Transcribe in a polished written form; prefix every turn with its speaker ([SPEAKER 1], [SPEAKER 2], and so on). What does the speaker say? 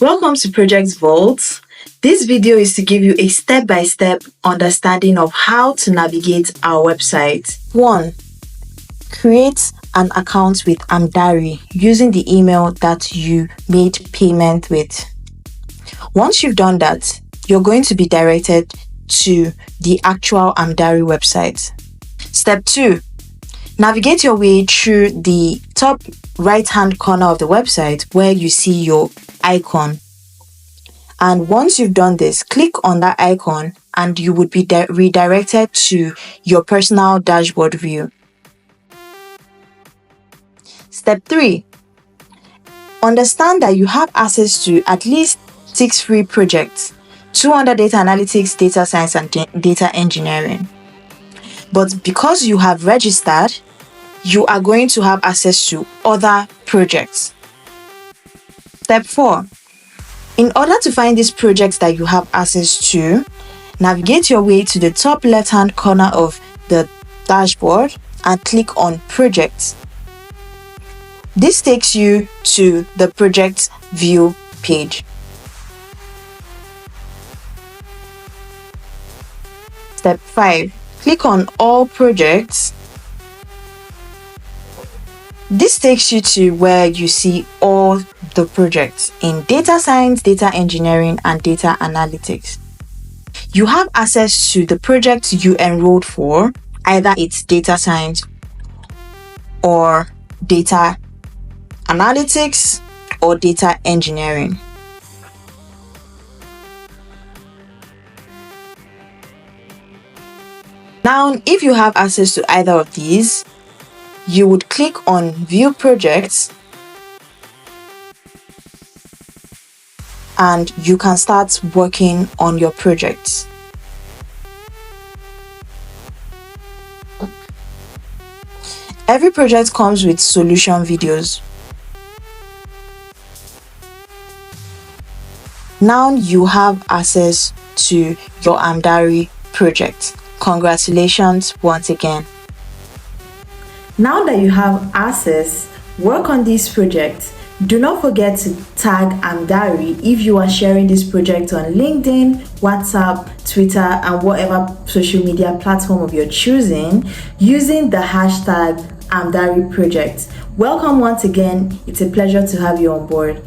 [SPEAKER 1] Welcome to Project Vault. This video is to give you a step-by-step understanding of how to navigate our website. 1. Create an account with Amdari using the email that you made payment with. Once you've done that, you're going to be directed to the actual Amdari website. Step 2. Navigate your way through the top right-hand corner of the website where you see your icon. And once you've done this, click on that icon and you would be redirected to your personal dashboard view. Step 3. Understand that you have access to at least 6 free projects, 2 under data analytics, data science, and data engineering. But because you have registered, you are going to have access to other projects. Step 4. In order to find these projects that you have access to, navigate your way to the top left-hand corner of the dashboard and click on Projects. This takes you to the Project View page. Step 5. Click on All Projects. This takes you to where you see all the projects in data science, data engineering, and data analytics. You have access to the project you enrolled for, either it's data science or data analytics or data engineering. Now, if you have access to either of these, you would click on View Projects and you can start working on your projects. Every project comes with solution videos. Now you have access to your Amdari project. Congratulations once again. Now that you have access, work on these projects. Do not forget to tag Amdari if you are sharing this project on LinkedIn, WhatsApp, Twitter, and whatever social media platform of your choosing using the hashtag Amdari project. Welcome once again. It's a pleasure to have you on board.